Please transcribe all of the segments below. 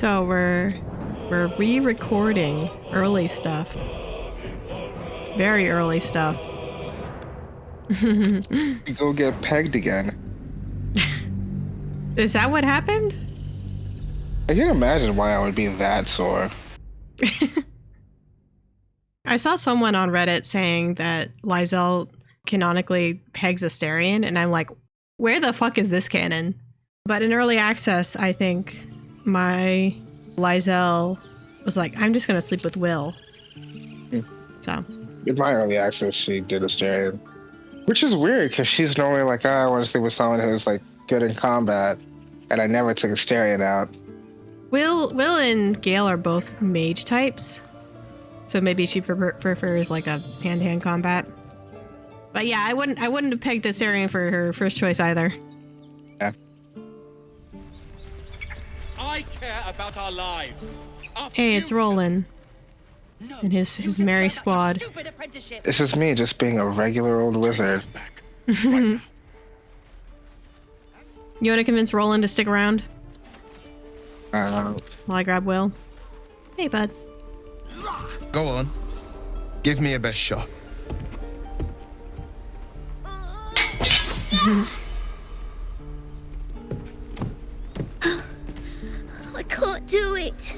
So we're re-recording early stuff. Very early stuff. Go get pegged again. Is that what happened? I can't imagine why I would be that sore. I saw someone on Reddit saying that Lysel canonically pegs Astarion, and I'm like, where the fuck is this canon? But in early access, I think my Lysel was like, I'm just gonna sleep with Will. So In my early access, she did Astarion. Which is weird, because she's normally like, I want to sleep with someone who's like good in combat. And I never took Astarion out. Will and Gale are both mage types. So maybe she prefers like a hand-to-hand combat. But yeah, I wouldn't have pegged Astarion for her first choice either. Yeah. I care about our lives. Hey, it's Roland and his merry squad. This is me just being a regular old wizard. You want to convince Roland to stick around while I grab Will? Hey, bud. Go on. Give me your best shot. I can't do it.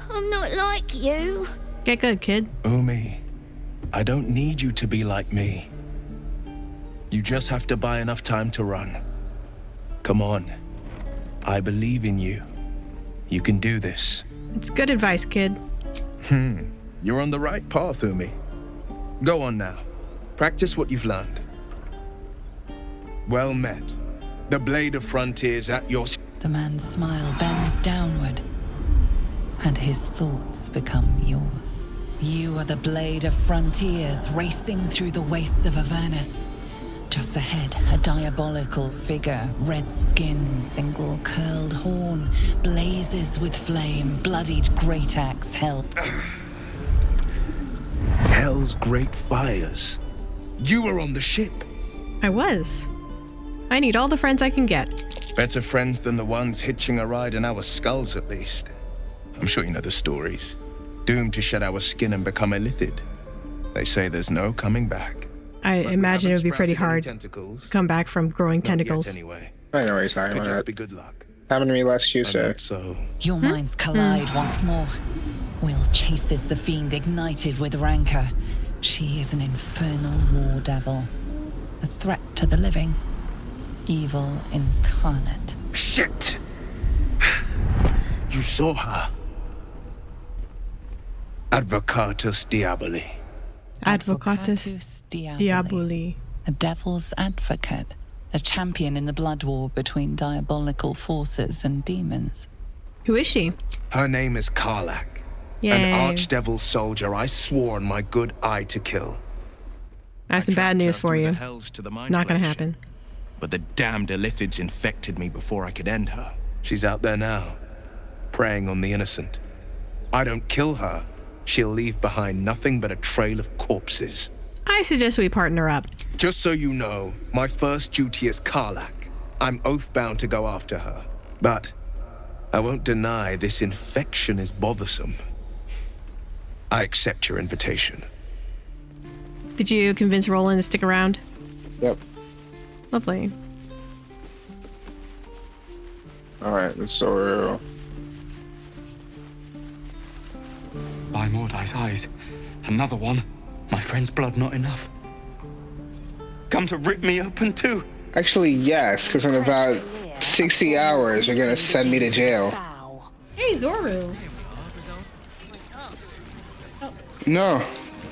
I'm not like you. Get good, kid. Umi, I don't need you to be like me. You just have to buy enough time to run. Come on. I believe in you. You can do this. It's good advice, kid. You're on the right path, Umi. Go on now. Practice what you've learned. Well met. The blade of frontiers at your... The man's smile bends downward, and his thoughts become yours. You are the blade of frontiers racing through the wastes of Avernus. Just ahead, a diabolical figure, red skin, single curled horn, blazes with flame, bloodied great axe held. Hell's great fires. You were on the ship. I was. I need all the friends I can get. Better friends than the ones hitching a ride in our skulls, at least. I'm sure you know the stories. Doomed to shed our skin and become illithid. They say there's no coming back. I imagine it would be pretty hard to tentacles. come back from growing tentacles. Anyway. I know what you're talking Could just about. be good luck. Happened to me last Tuesday. So Your minds collide once more. Will chases the fiend ignited with rancor. She is an infernal war devil. A threat to the living. Evil incarnate. shit! You saw her. Advocatus Diaboli. Advocatus Diaboli. A devil's advocate. A champion in the blood war between diabolical forces and demons. Who is she? Her name is Karlach. Yay. An archdevil soldier I swore on my good eye to kill. I have some bad news for you. Not gonna Flesh. happen. But the damned illithids infected me before I could end her. She's out there now, preying on the innocent. I don't kill her, she'll leave behind nothing but a trail of corpses. I suggest we partner up. Just so you know, my first duty is Karlach. I'm oath-bound to go after her. But I won't deny this infection is bothersome. I accept your invitation. Did you convince Roland to stick around? Yep. Lovely. Alright, so... By Mordai's eyes, another one. My friend's blood not enough. Come to rip me open too. Actually, yes, because in about 60 hours, you're gonna send me to jail. Hey, Zoru. No.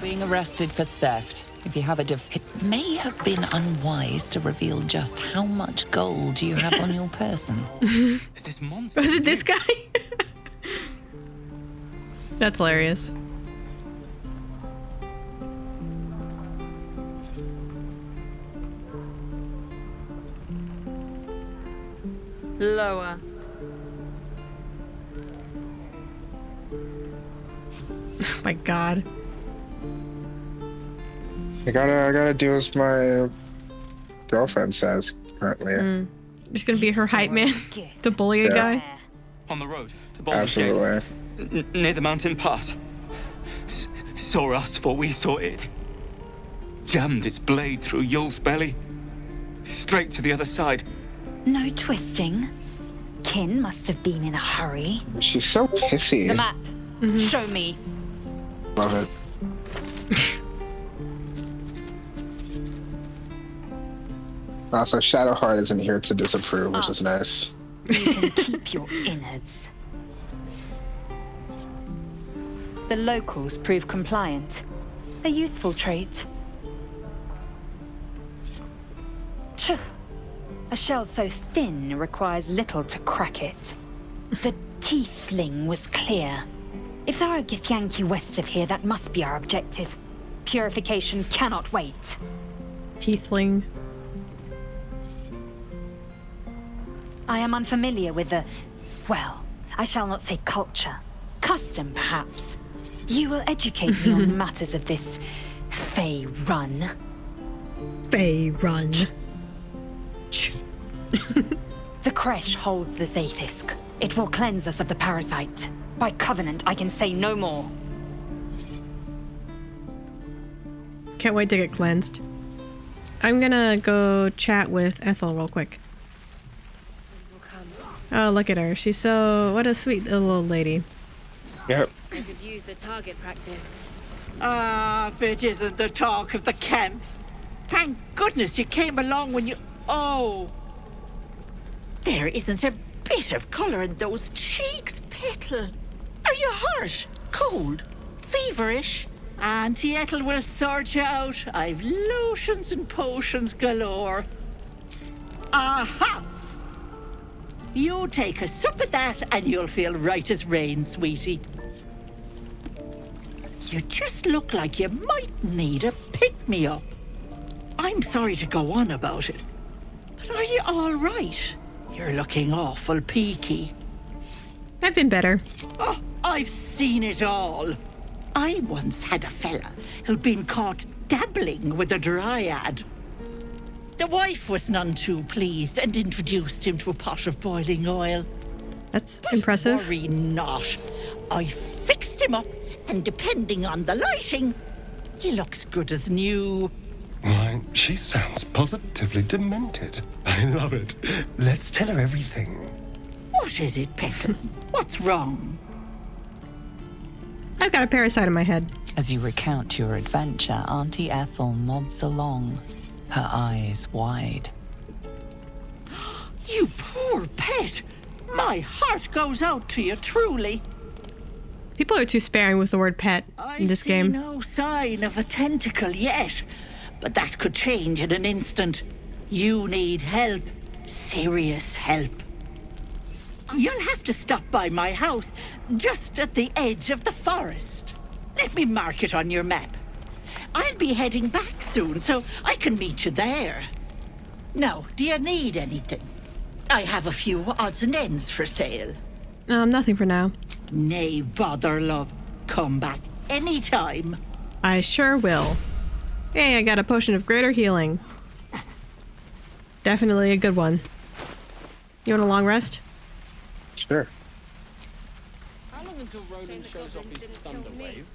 Being arrested for theft. If you have it may have been unwise to reveal just how much gold you have on your person. Is this monster? Was it this guy? That's hilarious. Lower. Oh my god. I gotta do as my girlfriend says currently. Just gonna be her hype man to bully a guy. On the road to Baldur's Gate. Absolutely. Near the mountain pass. Saw us, for we saw it. Jammed its blade through Yul's belly. Straight to the other side. No twisting. Kin must have been in a hurry. She's so pissy. The map. Show me. Love it. Also, Shadowheart isn't here to disapprove, which is nice. You can keep your innards. The locals prove compliant. A useful trait. Tch. A shell so thin requires little to crack it. The tiefling was clear. If there are Githyanki west of here, that must be our objective. Purification cannot wait. Tiefling. I am unfamiliar with the... well, I shall not say culture. Custom, perhaps. You will educate me on matters of this... Fey run. Fey run. The creche holds the Zaithisk. It will cleanse us of the parasite. By covenant, I can say no more. Can't wait to get cleansed. I'm gonna go chat with Ethel real quick. Oh, look at her. She's so... what a sweet little old lady. Yep. I could use the target practice. Ah, if it isn't the talk of the camp. Thank goodness you came along when you... Oh! There isn't a bit of colour in those cheeks, Petal. Are you hurt? Cold? Feverish? Auntie Ethel will sort you out. I've lotions and potions galore. Aha! You take a sup of that and you'll feel right as rain, sweetie. You just look like you might need a pick-me-up. I'm sorry to go on about it, but are you all right? You're looking awful peaky. I've been better. Oh, I've seen it all. I once had a fella who'd been caught dabbling with a dryad. The wife was none too pleased and introduced him to a pot of boiling oil. That's impressive. Worry not. I fixed him up, and depending on the lighting, he looks good as new. Why, she sounds positively demented. I love it. Let's tell her everything. What is it, Petal? What's wrong? I've got a parasite in my head. As you recount your adventure, Auntie Ethel nods along, her eyes wide. You poor pet. My heart goes out to you, truly. People are too sparing with the word pet in this game. No sign of a tentacle yet, but that could change in an instant. You need help. Serious help. You'll have to stop by my house, just at the edge of the forest. Let me mark it on your map. I'll be heading back soon, so I can meet you there. Now, do you need anything? I have a few odds and ends for sale. Nothing for now. Nay, bother, love. Come back anytime. I sure will. Hey, I got a potion of greater healing. Definitely a good one. You want a long rest? Sure. How long until Roland shows off his thunder wave?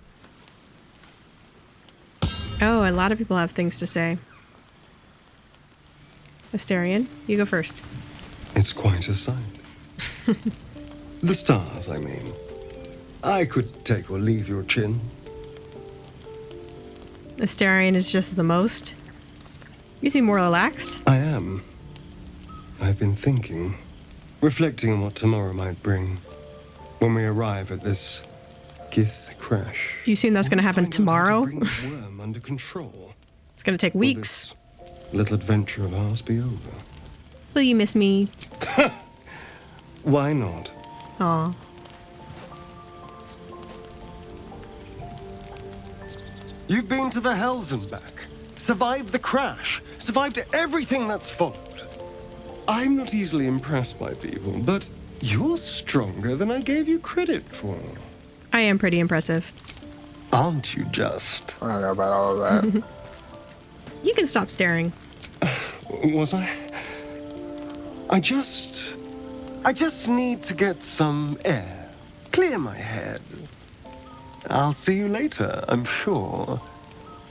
Oh, a lot of people have things to say. Asterion, you go first. It's quite a sight. The stars, I mean. I could take or leave your chin. Asterion is just the most. You seem more relaxed. I am. I've been thinking, reflecting on what tomorrow might bring when we arrive at this Gith crash. You assume that's going to happen tomorrow? Bring the worm under control. It's going to take weeks. Will this little adventure of ours be over? Will you miss me? Why not? Aw. You've been to the Hells and back, survived the crash, survived everything that's followed. I'm not easily impressed by people, but you're stronger than I gave you credit for. I am pretty impressive. Aren't you just? I don't know about all of that. You can stop staring. Was I? I just I just need to get some air. Clear my head. I'll see you later, I'm sure.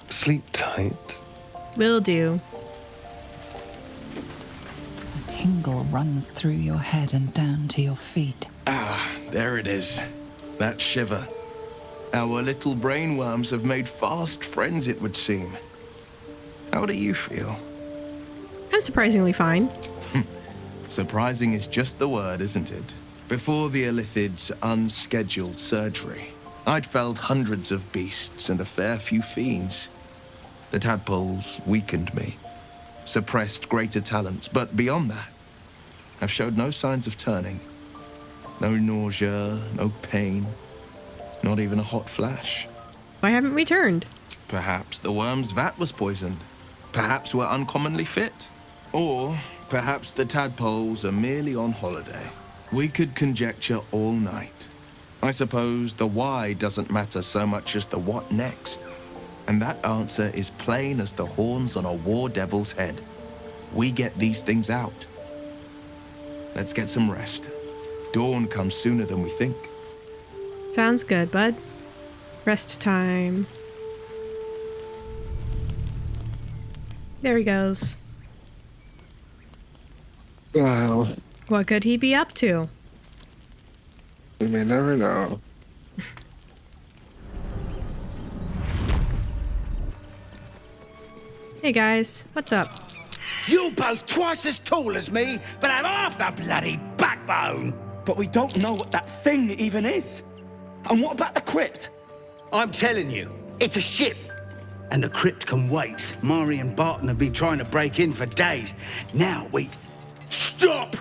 Sleep tight. Will do. A tingle runs through your head and down to your feet. Ah, there it is. That shiver. Our little brainworms have made fast friends, it would seem. How do you feel? I'm surprisingly fine. Surprising is just the word, isn't it? Before the Illithid's unscheduled surgery, I'd felled hundreds of beasts and a fair few fiends. The tadpoles weakened me, suppressed greater talents, but beyond that, I've showed no signs of turning. No nausea, no pain, not even a hot flash. Why haven't we turned? Perhaps the worm's vat was poisoned. Perhaps we're uncommonly fit. Or perhaps the tadpoles are merely on holiday. We could conjecture all night. I suppose the why doesn't matter so much as the what next. And that answer is plain as the horns on a war devil's head. We get these things out. Let's get some rest. Dawn comes sooner than we think. Sounds good, bud. Rest time. There he goes. Wow. What could he be up to? You may never know. Hey guys, what's up? You're both twice as tall as me, but have half the bloody backbone. But we don't know what that thing even is. And what about the crypt? I'm telling you, it's a ship. And the crypt can wait. Mari and Barton have been trying to break in for days. Now we... Stop!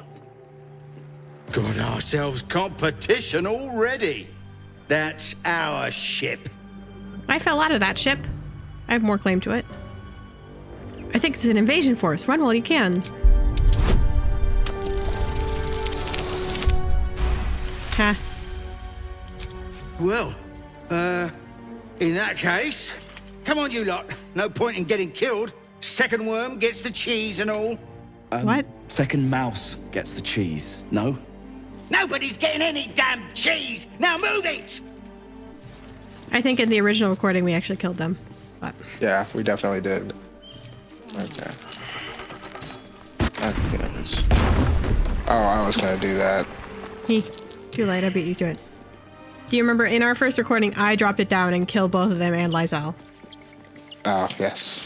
Got ourselves competition already. That's our ship. I fell out of that ship. I have more claim to it. I think it's an invasion force. Run while you can. Ha. Well, in that case, come on you lot. No point in getting killed. Second worm gets the cheese and all. What? Second mouse gets the cheese, no? Nobody's getting any damn cheese! Now move it! I think in the original recording we actually killed them. But Yeah, we definitely did. Okay. Oh, I was gonna do that. Too late, I beat you to it. Do you remember in our first recording I dropped it down and killed both of them and Lysel? Oh, yes.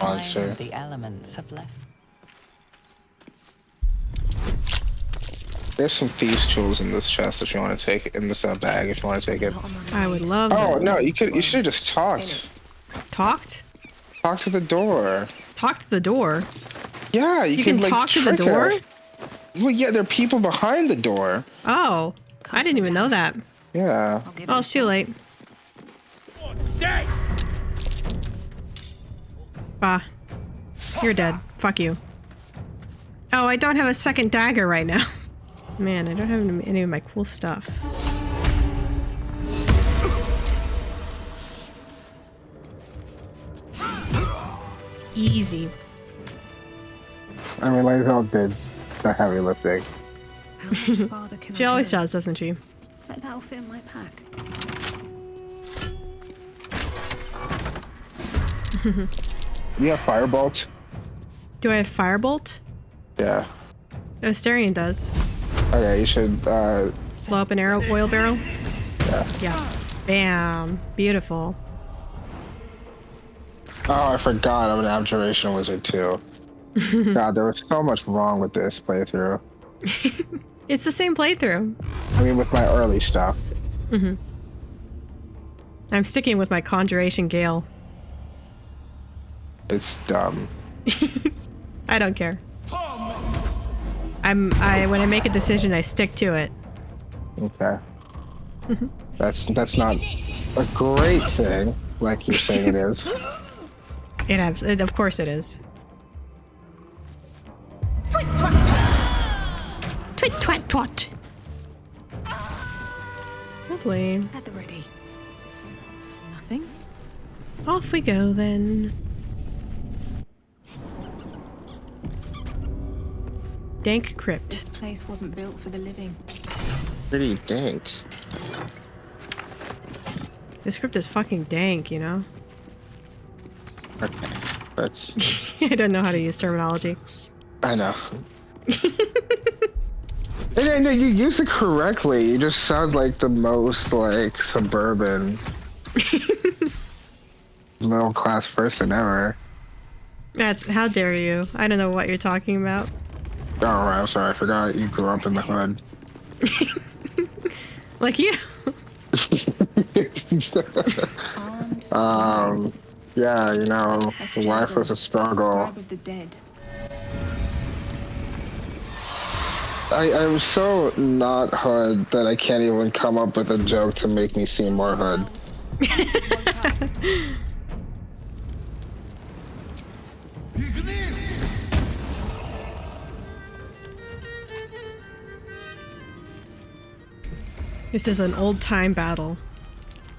Monster. Time and the elements have left. There's some thieves' tools in this chest if you want to take it, in this bag if you want to take it. I would love Oh, that. no, you should have just talked. Talked? Talk to the door. Talk to the door? Yeah, You could, can like, talk to the trick her. door? Well, yeah, there are people behind the door. Oh, I didn't even know that. Yeah. Oh, it's too late. Bah. You're dead. Fuck you. Oh, I don't have a second dagger right now. Man, I don't have any of my cool stuff. Easy. I mean, Lysel did the heavy lifting. How much farther can She I always go? does, doesn't she? But that'll fit in my pack. You have firebolt? Do I have firebolt? Yeah. Asterion does. Okay, you should, Blow up an arrow oil barrel? Yeah. Yeah. Bam. Beautiful. Oh, I forgot I'm an abjuration wizard too. God, there was so much wrong with this playthrough. It's the same playthrough. I mean, with my early stuff. Mm-hmm. I'm sticking with my Conjuration Gale. It's dumb. I don't care. When I make a decision, I stick to it. Okay. That's not a great thing, like you're saying it is. Of course it is. Twit twat twat. Lovely. At the ready. Nothing? Off we go then. Dank crypt. This place wasn't built for the living. Pretty dank. This crypt is fucking dank, you know? Okay, that's... I don't know how to use terminology. I know. And you use it correctly. You just sound like the most, like, suburban, middle-class person ever. That's... How dare you? I don't know what you're talking about. Oh, right, I'm sorry. I forgot you grew up in the hood. Like you. Yeah, you know, life was a struggle. Scribe of the dead. I'm so not hood that I can't even come up with a joke to make me seem more hood. This is an old-time battle.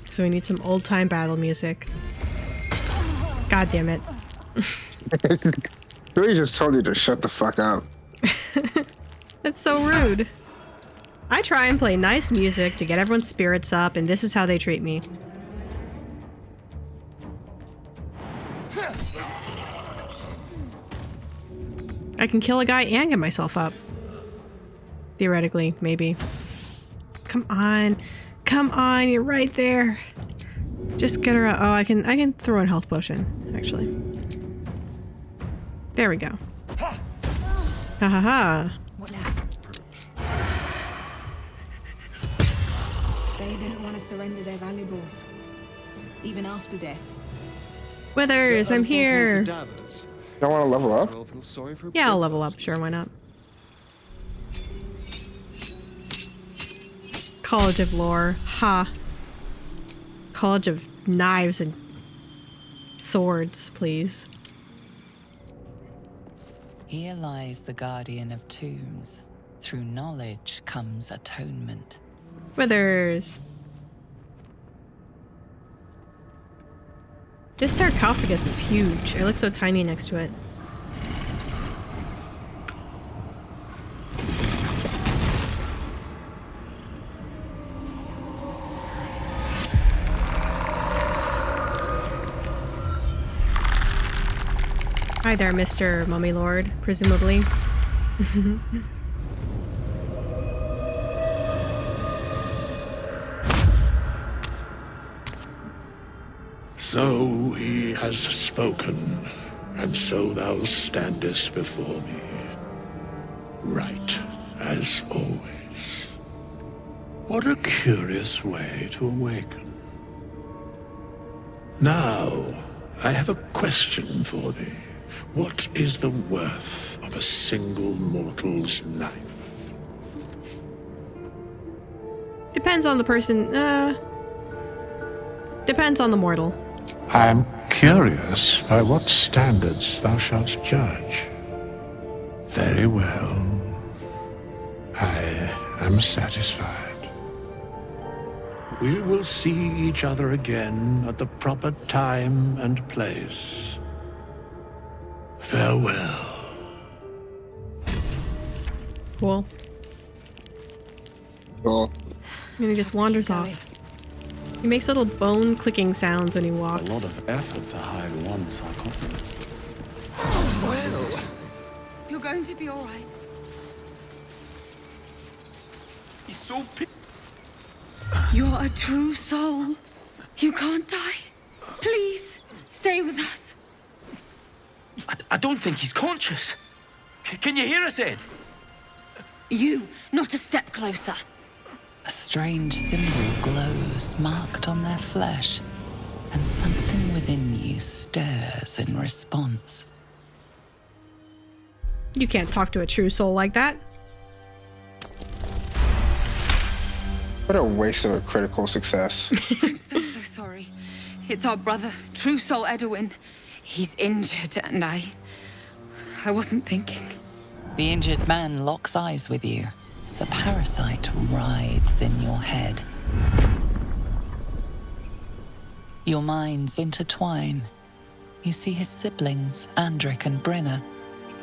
So we need some old-time battle music. God damn it. Really just told you to shut the fuck up. That's so rude. I try and play nice music to get everyone's spirits up, and this is how they treat me. I can kill a guy and get myself up. Theoretically, maybe. Come on. Come on, you're right there. Just get her out. Oh, I can throw in health potion, actually. There we go. Ha ha ha. What now? They didn't want to surrender their valuables, even after death. Withers, I'm here. Don't want to level up? Yeah, I'll level up. Sure, why not? College of Lore. Ha. College of Knives and Swords, please. Here lies the guardian of tombs. Through knowledge comes atonement. Withers. This sarcophagus is huge. I look so tiny next to it. Hi there, Mr. Mummy Lord, presumably. So he has spoken, and so thou standest before me, right as always. What a curious way to awaken. Now, I have a question for thee. What is the worth of a single mortal's life? Depends on the person. Depends on the mortal. I am curious by what standards thou shalt judge. Very well. I am satisfied. We will see each other again at the proper time and place. Farewell. Cool. Cool. And he just wanders off. He makes little bone clicking sounds when he walks. A lot of effort to hide one sarcophagus. Well, you're going to be all right. He's so You're a true soul. You can't die. Please, stay with us. I don't think he's conscious. Can you hear us, Ed? You, not a step closer. A strange symbol glows, marked on their flesh, and something within you stirs in response. You can't talk to a true soul like that. What a waste of a critical success. I'm so sorry. It's our brother, True Soul Edwin. He's injured and I wasn't thinking. The injured man locks eyes with you. The parasite writhes in your head. Your minds intertwine. You see his siblings, Andric and Brenna,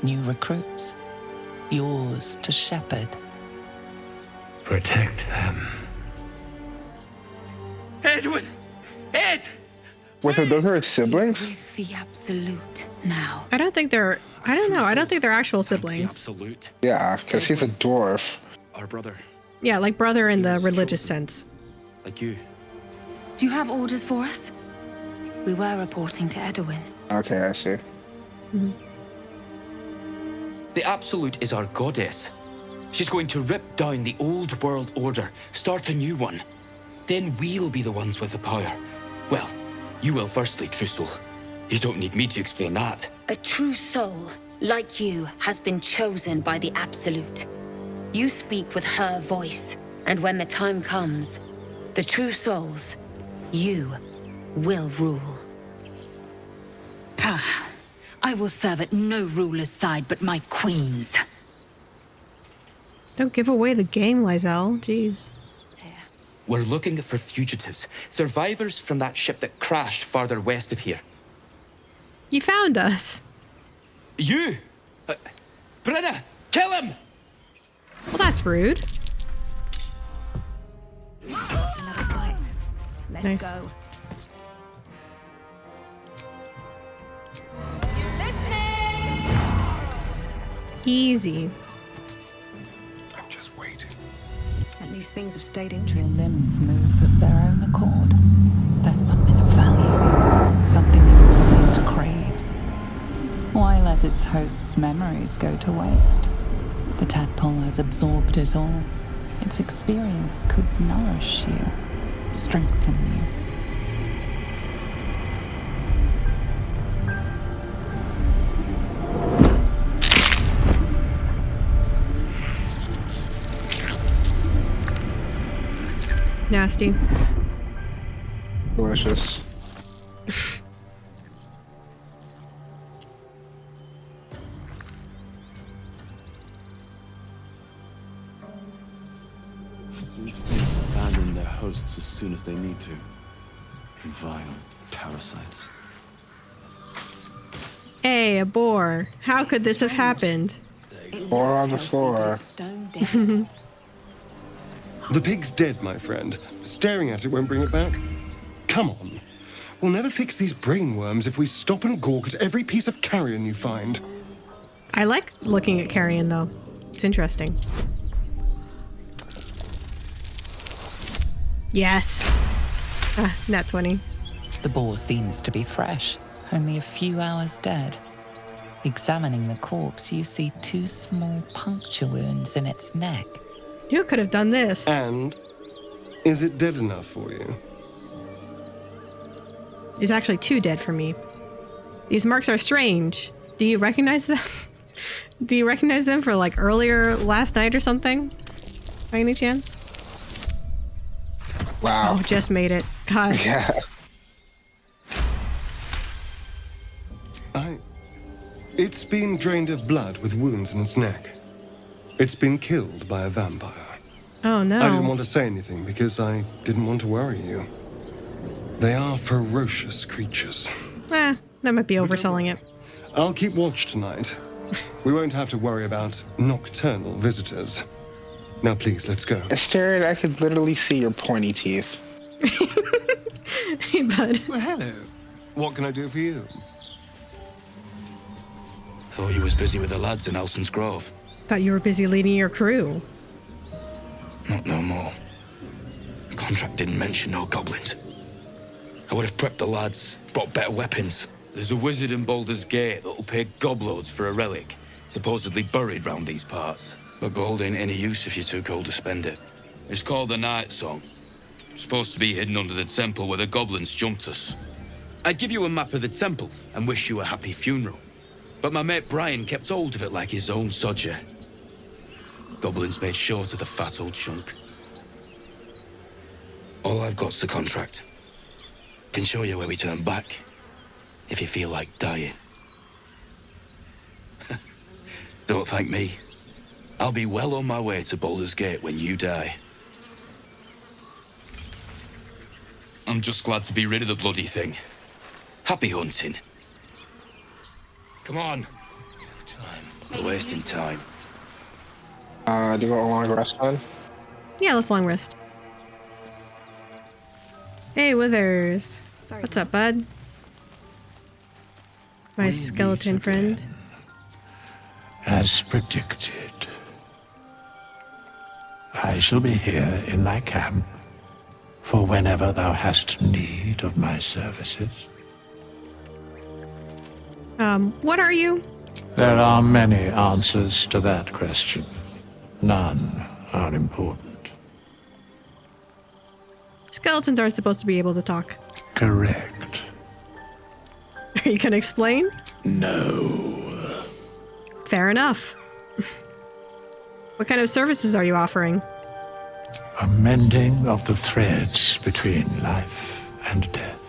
new recruits. yours to shepherd. Protect them. Edwin! Ed! Wait, so those are his siblings? With the Absolute now. I don't think they're. I don't know. I don't think they're actual siblings. Absolute. Yeah, because he's a dwarf. Our brother. Yeah, like brother in the religious sense. Like you. Do you have orders for us? We were reporting to Edwin. Okay, I see. Mm-hmm. The Absolute is our goddess. She's going to rip down the old world order, start a new one. Then we'll be the ones with the power. Well, you will firstly, True Soul. You don't need me to explain that. A true soul, like you, has been chosen by the Absolute. You speak with her voice, and when the time comes, the true souls, you will rule. I will serve at no ruler's side but my queen's. Don't give away the game, Lizelle. Jeez. We're looking for fugitives, survivors from that ship that crashed farther west of here. You found us. You! Brenna, kill him! Well, that's rude. Another fight. Let's Nice. go. Easy. I'm just waiting. At least things have stayed Your interesting. limbs move of their own accord. There's something of value, something your mind craves. Why let its host's memories go to waste? The tadpole has absorbed it all. Its experience could nourish you, strengthen you. Nasty. Delicious. These pigs abandon their hosts as soon as they need to. Vile parasites. Hey, a boar. How could this have happened? Or on the floor. The pig's dead, my friend. Staring at it won't bring it back. Come on. We'll never fix these brainworms if we stop and gawk at every piece of carrion you find. I like looking at carrion, though. It's interesting. Yes. Ah, nat 20. The boar seems to be fresh, only a few hours dead. Examining the corpse, you see 2 small puncture wounds in its neck. You could have done this. And is it dead enough for you? It's actually 2 dead for me. These marks are strange. Do you recognize them? Do you recognize them for like earlier last night or something? By any chance? Wow. Oh, just made it. God. Yeah. It's been drained of blood with wounds in its neck. It's been killed by a vampire. Oh no. I didn't want to say anything because I didn't want to worry you. They are ferocious creatures. That might be overselling it. I'll keep watch tonight. We won't have to worry about nocturnal visitors. Now please, let's go. Astarion, I could literally see your pointy teeth. Hey, bud. Well, hello. What can I do for you? Thought you was busy with the lads in Elson's Grove. Thought you were busy leading your crew. Not no more. The contract didn't mention no goblins. I would have prepped the lads, brought better weapons. There's a wizard in Baldur's Gate that'll pay gobloads for a relic, supposedly buried round these parts. But gold ain't any use if you're too cold to spend it. It's called the Night Song. Supposed to be hidden under the temple where the goblins jumped us. I'd give you a map of the temple and wish you a happy funeral. But my mate Brian kept hold of it like his own sodger. Goblins made short of the fat old chunk. All I've got's the contract. Can show you where we turn back, if you feel like dying. Don't thank me. I'll be well on my way to Baldur's Gate when you die. I'm just glad to be rid of the bloody thing. Happy hunting. Come on. We're wasting time. Do you want a long rest then? Yeah, let's long rest. Hey, Withers. What's up, bud? My We skeleton meet friend. again. As predicted. I shall be here in thy camp for whenever thou hast need of my services. What are you? There are many answers to that question. None are important. Skeletons aren't supposed to be able to talk. Correct. Are you gonna explain? No. Fair enough. What kind of services are you offering? A mending of the threads between life and death.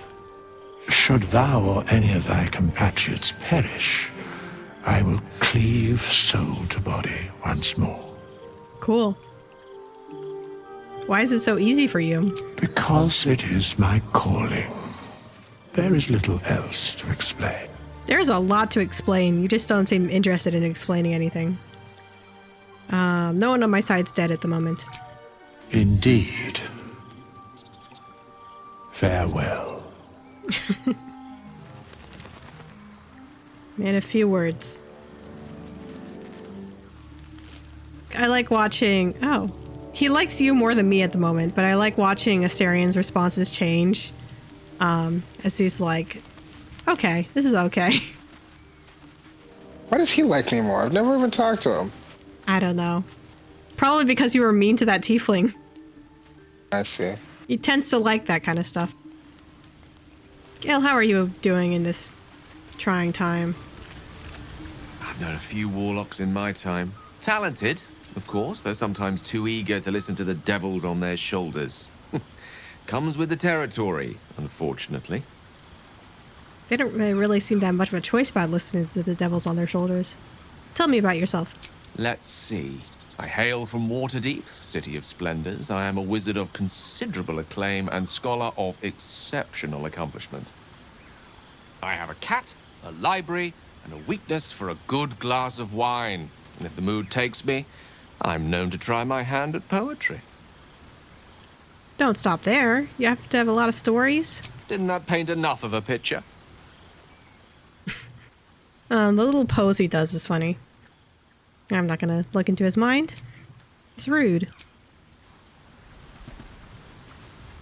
Should thou or any of thy compatriots perish, I will cleave soul to body once more. Cool. Why is it so easy for you? Because it is my calling. There is little else to explain. There's a lot to explain. You just don't seem interested in explaining anything. No one on my side's dead at the moment. Indeed. Farewell. Man, a few words. I like watching... Oh. He likes you more than me at the moment, but I like watching Astarion's responses change. As he's like, okay, this is okay. Why does he like me more? I've never even talked to him. I don't know. Probably because you were mean to that tiefling. I see. He tends to like that kind of stuff. Gail, how are you doing in this trying time? I've known a few warlocks in my time. Talented, of course, though sometimes too eager to listen to the devils on their shoulders. Comes with the territory, unfortunately. They don't really seem to have much of a choice about listening to the devils on their shoulders. Tell me about yourself. Let's see. I hail from Waterdeep, city of splendors. I am a wizard of considerable acclaim and scholar of exceptional accomplishment. I have a cat, a library, and a weakness for a good glass of wine. And if the mood takes me, I'm known to try my hand at poetry. Don't stop there. You have to have a lot of stories. Didn't that paint enough of a picture? The little pose he does is funny. I'm not gonna look into his mind. It's rude.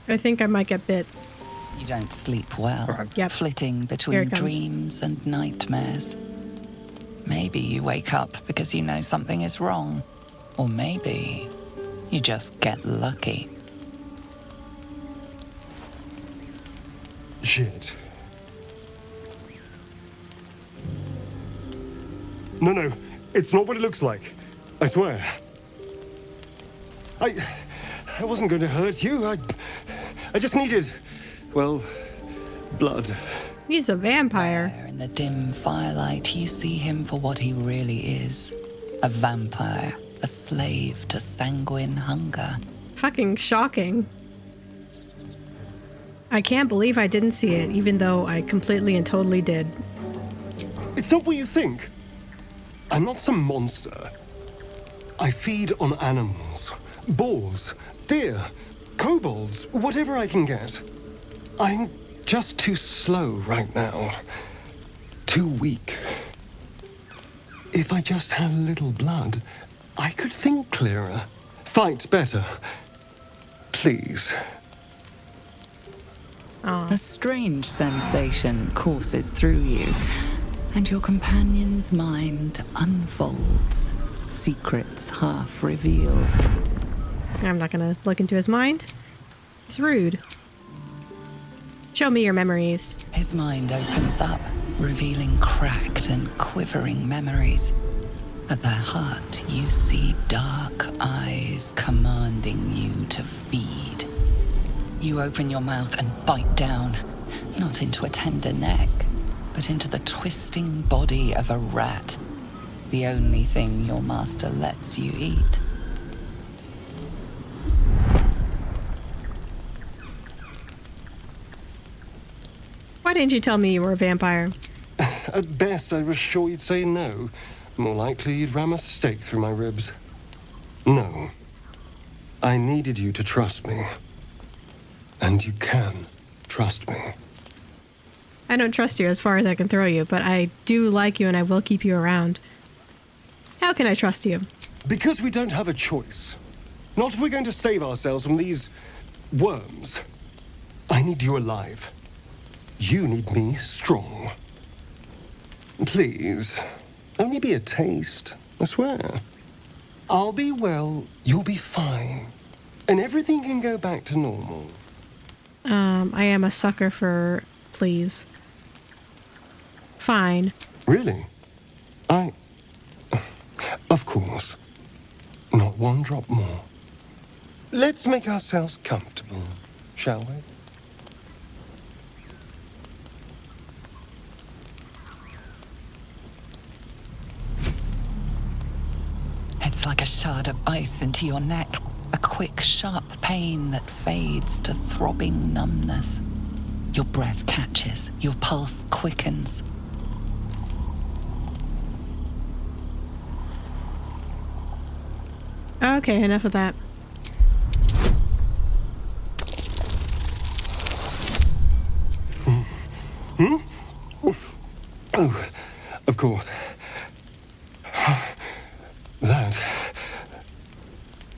I think I might get bit. You don't sleep well. Yep. Flitting between dreams and nightmares. Maybe you wake up because you know something is wrong. Or maybe you just get lucky. Shit. No, it's not what it looks like. I swear. I wasn't going to hurt you. I just needed, well, blood. He's a vampire. In the dim firelight, you see him for what he really is. A vampire, a slave to sanguine hunger. Fucking shocking. I can't believe I didn't see it, even though I completely and totally did. It's not what you think. I'm not some monster. I feed on animals. Boars, deer, kobolds, whatever I can get. I'm just too slow right now. Too weak. If I just had a little blood, I could think clearer, fight better. Please. A strange sensation courses through you, and your companion's mind unfolds, secrets half revealed. I'm not gonna look into his mind. It's rude. Show me your memories. His mind opens up, revealing cracked and quivering memories. At their heart, you see dark eyes commanding you to feed. You open your mouth and bite down, not into a tender neck, but into the twisting body of a rat, the only thing your master lets you eat. Why didn't you tell me you were a vampire? At best, I was sure you'd say no. More likely, you'd ram a stake through my ribs. No. I needed you to trust me. And you can trust me. I don't trust you as far as I can throw you, but I do like you and I will keep you around. How can I trust you? Because we don't have a choice. Not if we're going to save ourselves from these worms. I need you alive. You need me strong. Please, only be a taste, I swear. I'll be well, you'll be fine. And everything can go back to normal. I am a sucker for please. Fine. Really? Of course. Not one drop more. Let's make ourselves comfortable, shall we? It's like a shard of ice into your neck. A quick, sharp pain that fades to throbbing numbness. Your breath catches, your pulse quickens. Okay, enough of that. Hmm? Oh, of course.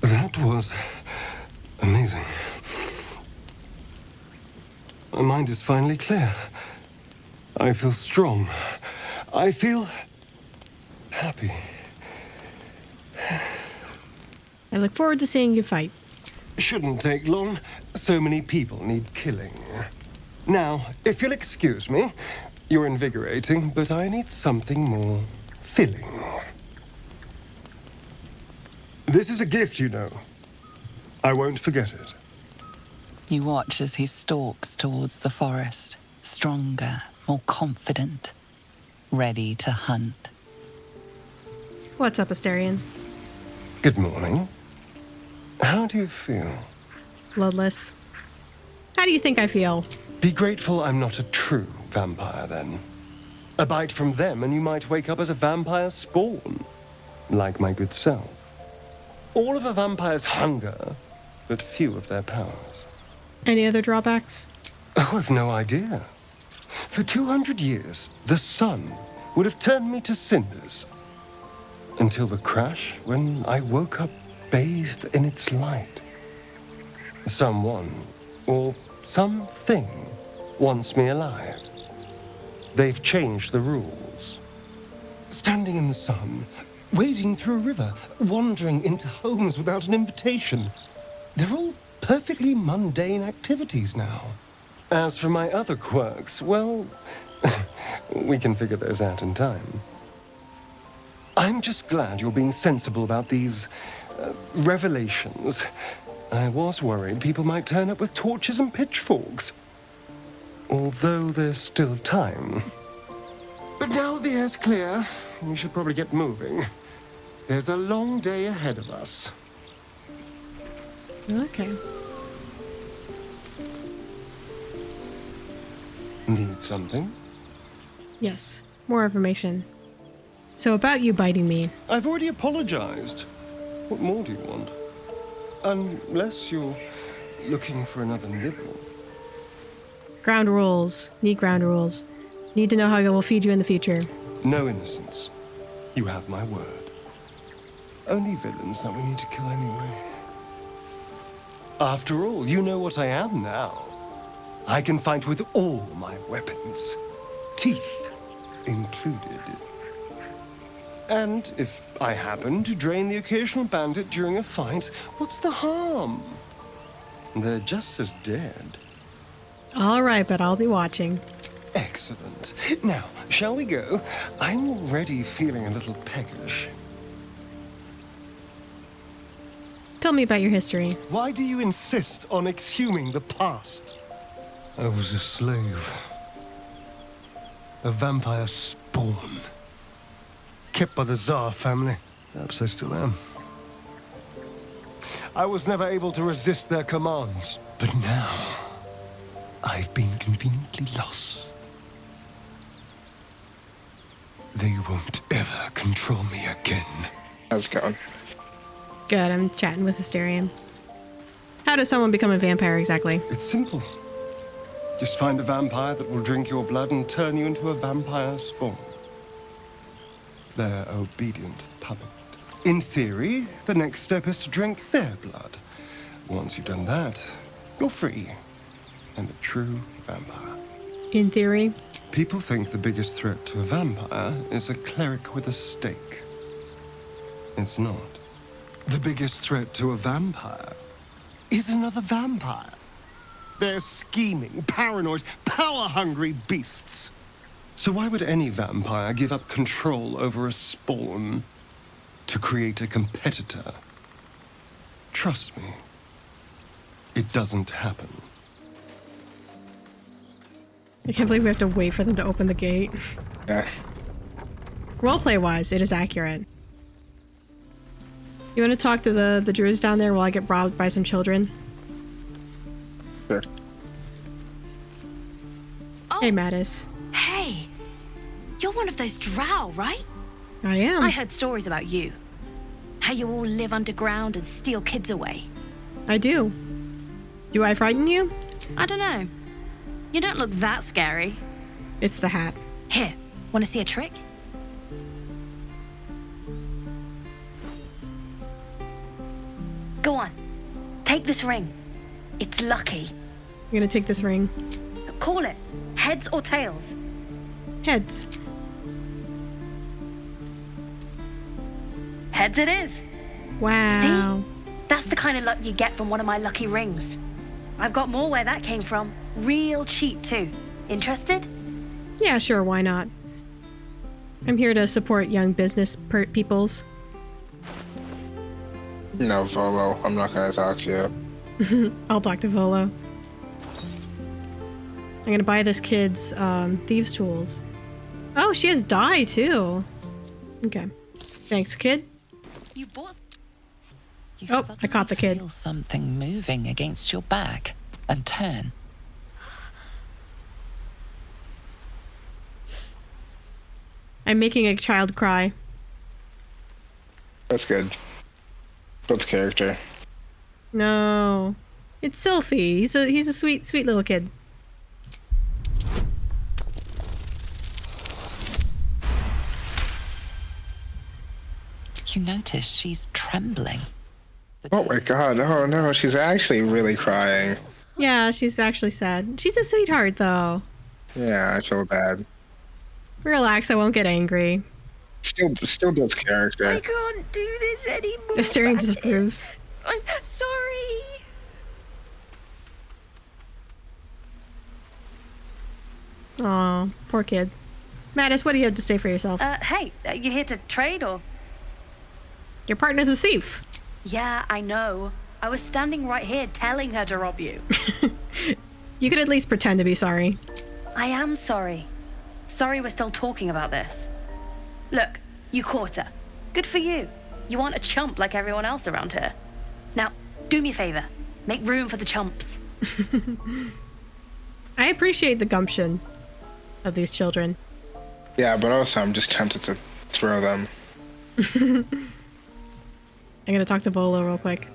That was amazing. My mind is finally clear. I feel strong. I feel happy. I look forward to seeing you fight. Shouldn't take long. So many people need killing. Now, if you'll excuse me, you're invigorating, but I need something more filling. This is a gift, you know. I won't forget it. You watch as he stalks towards the forest, stronger, more confident, ready to hunt. What's up, Asterion? Good morning. How do you feel? Bloodless. How do you think I feel? Be grateful I'm not a true vampire, then. A bite from them and you might wake up as a vampire spawn, like my good self. All of a vampire's hunger, but few of their powers. Any other drawbacks? Oh, I've no idea. For 200 years, the sun would have turned me to cinders. Until the crash, when I woke up bathed in its light. Someone, or something, wants me alive. They've changed the rules. Standing in the sun, wading through a river, wandering into homes without an invitation. They're all perfectly mundane activities now. As for my other quirks, well, we can figure those out in time. I'm just glad you're being sensible about these revelations. I was worried people might turn up with torches and pitchforks. Although there's still time. But now the air's clear, we should probably get moving. There's a long day ahead of us. Okay. Need something? Yes. More information. So about you biting me. I've already apologized. What more do you want? Unless you're looking for another nibble. Ground rules. Need ground rules. Need to know how I will feed you in the future. No innocence. You have my word. Only villains that we need to kill anyway. After all, you know what I am now. I can fight with all my weapons. Teeth included. And if I happen to drain the occasional bandit during a fight, what's the harm? They're just as dead. All right, but I'll be watching. Excellent. Now, shall we go? I'm already feeling a little peckish. Tell me about your history. Why do you insist on exhuming the past? I was a slave. A vampire spawn. Kept by the Tsar family. Perhaps I still am. I was never able to resist their commands. But now, I've been conveniently lost. They won't ever control me again. How's it going? Good, I'm chatting with Hysterian. How does someone become a vampire exactly? It's simple. Just find a vampire that will drink your blood and turn you into a vampire spawn. Their obedient puppet. In theory, the next step is to drink their blood. Once you've done that, you're free and a true vampire. In theory? People think the biggest threat to a vampire is a cleric with a stake. It's not. The biggest threat to a vampire is another vampire. They're scheming, paranoid, power-hungry beasts. So why would any vampire give up control over a spawn to create a competitor? Trust me, it doesn't happen. I can't believe we have to wait for them to open the gate. Yeah. Roleplay-wise, it is accurate. You want to talk to the druids down there while I get robbed by some children? Sure. Oh, hey, Mattis. Hey! You're one of those drow, right? I am. I heard stories about you. How you all live underground and steal kids away. I do. Do I frighten you? I don't know. You don't look that scary. It's the hat. Here, want to see a trick? Go on. Take this ring. It's lucky. I'm gonna take this ring. Call it. Heads or tails? Heads. Heads it is. Wow. See? That's the kind of luck you get from one of my lucky rings. I've got more where that came from. Real cheap, too. Interested? Yeah, sure, why not? I'm here to support young business peoples. No, Volo, I'm not gonna talk to you. I'll talk to Volo. I'm gonna buy this kid's thieves' tools. Oh, she has dye too. Okay. Thanks, kid. You Oh, I caught the kid. Feel something moving against your back and turn. I'm making a child cry. That's good. Built character. No. It's Sylphie. He's a sweet, sweet little kid. You notice she's trembling. Oh my god, oh no, she's actually really crying. Yeah, she's actually sad. She's a sweetheart, though. Yeah, I feel bad. Relax, I won't get angry. Still builds character. I can't do this anymore. The staring disapproves. I'm sorry. Aw, poor kid. Mattis, what do you have to say for yourself? Hey, you here to trade or? Your partner's a thief. Yeah, I know. I was standing right here telling her to rob you. You could at least pretend to be sorry. I am sorry. Sorry we're still talking about this. Look, you caught her. Good for you. You aren't a chump like everyone else around here. Now, do me a favor. Make room for the chumps. I appreciate the gumption of these children. Yeah, but also I'm just tempted to throw them. I'm gonna talk to Volo real quick.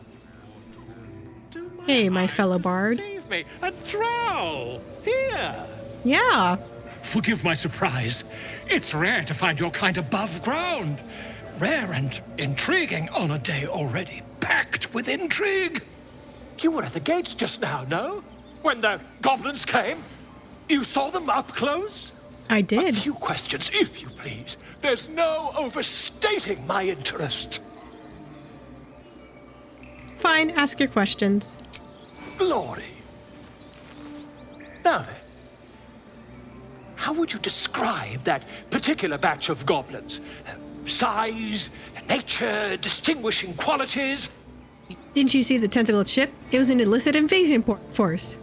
Hey, my fellow bard. Save me! A drow! Here! Yeah. Forgive my surprise. It's rare to find your kind above ground. Rare and intriguing on a day already packed with intrigue. You were at the gates just now, no? When the goblins came? You saw them up close? I did. A few questions, if you please. There's no overstating my interest. Fine, ask your questions. Glory. Now then, how would you describe that particular batch of goblins? Size, nature, distinguishing qualities? Didn't you see the tentacled ship? It was an illicit invasion force.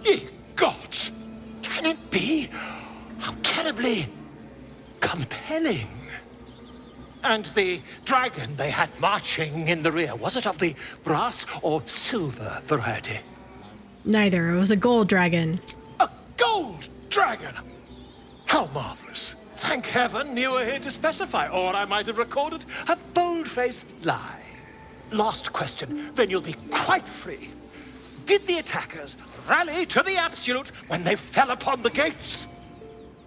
Ye gods! Can it be? How terribly compelling. And the dragon they had marching in the rear, was it of the brass or silver variety? Neither. It was a gold dragon. A gold dragon! How marvelous. Thank heaven you were here to specify, or I might have recorded a bold-faced lie. last question, then you'll be quite free. Did the attackers rally to the Absolute when they fell upon the gates?